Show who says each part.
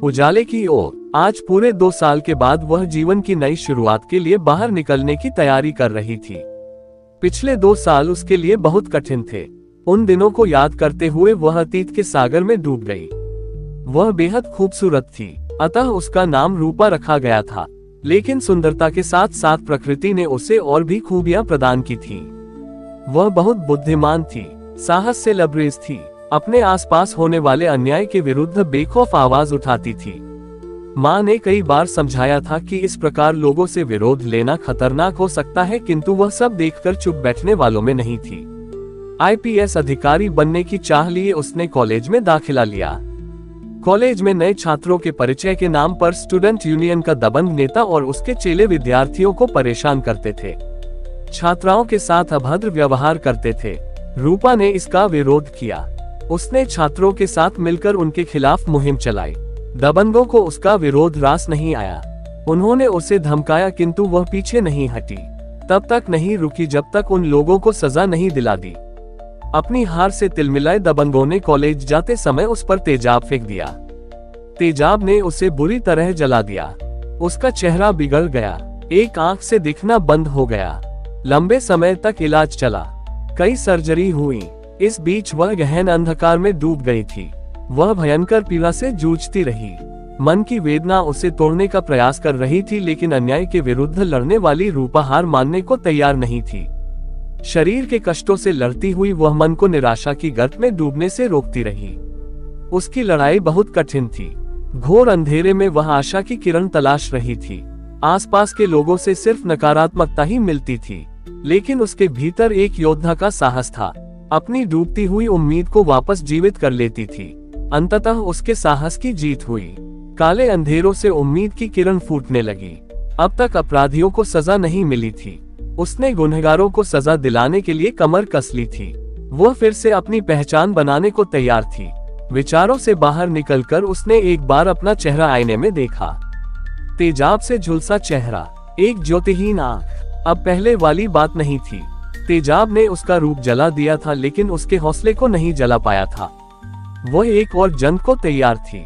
Speaker 1: उजाले की ओर। आज पूरे 2 साल के बाद वह जीवन की नई शुरुआत के लिए बाहर निकलने की तैयारी कर रही थी। पिछले 2 साल उसके लिए बहुत कठिन थे। उन दिनों को याद करते हुए वह अतीत के सागर में डूब गई। वह बेहद खूबसूरत थी, अतः उसका नाम रूपा रखा गया था। लेकिन सुंदरता के साथ साथ प्रकृति ने उसे और भी खूबियां प्रदान की थी। वह बहुत बुद्धिमान थी, साहस से लबरेज थी, अपने आसपास होने वाले अन्याय के विरुद्ध बेखौफ आवाज उठाती थी। माँ ने कई बार समझाया था कि इस प्रकार लोगों से विरोध लेना खतरनाक हो सकता है, किंतु वह सब देखकर चुप बैठने वालों में नहीं थी। आईपीएस अधिकारी बनने की चाह लिए उसने कॉलेज में दाखिला लिया। कॉलेज में नए छात्रों के परिचय के नाम पर स्टूडेंट यूनियन का दबंग नेता और उसके चेले विद्यार्थियों को परेशान करते थे, छात्राओं के साथ अभद्र व्यवहार करते थे। रूपा ने इसका विरोध किया। उसने छात्रों के साथ मिलकर उनके खिलाफ मुहिम चलाई। दबंगों को उसका विरोध रास नहीं आया। उन्होंने उसे धमकाया, किंतु वह पीछे नहीं हटी। तब तक नहीं रुकी जब तक उन लोगों को सजा नहीं दिला दी। अपनी हार से तिलमिलाए दबंगों ने कॉलेज जाते समय उस पर तेजाब फेंक दिया। तेजाब ने उसे बुरी तरह जला दिया। उसका चेहरा बिगड़ गया, एक आंख से दिखना बंद हो गया। लंबे समय तक इलाज चला, कई सर्जरी हुई। इस बीच वह गहन अंधकार में डूब गई थी। वह भयंकर पीड़ा से जूझती रही। मन की वेदना उसे तोड़ने का प्रयास कर रही थी, लेकिन अन्याय के विरुद्ध लड़ने वाली रूपा हार मानने को तैयार नहीं थी। शरीर के कष्टों से लड़ती हुई वह मन को निराशा की गर्त में डूबने से रोकती रही। उसकी लड़ाई बहुत कठिन थी। घोर अंधेरे में वह आशा की किरण तलाश रही थी। आसपास के लोगों से सिर्फ नकारात्मकता ही मिलती थी, लेकिन उसके भीतर एक योद्धा का साहस था। अपनी डूबती हुई उम्मीद को वापस जीवित कर लेती थी। अंततः उसके साहस की जीत हुई। काले अंधेरों से उम्मीद की किरण फूटने लगी। अब तक अपराधियों को सजा नहीं मिली थी। उसने गुनहगारों को सजा दिलाने के लिए कमर कस ली थी। वह फिर से अपनी पहचान बनाने को तैयार थी। विचारों से बाहर निकलकर उसने एक बार अपना चेहरा आईने में देखा। तेजाब से झुलसा चेहरा, एक ज्योतिहीन आंख। अब पहले वाली बात नहीं थी। तेजाब ने उसका रूप जला दिया था, लेकिन उसके हौसले को नहीं जला पाया था। वह एक और जंग को तैयार थी।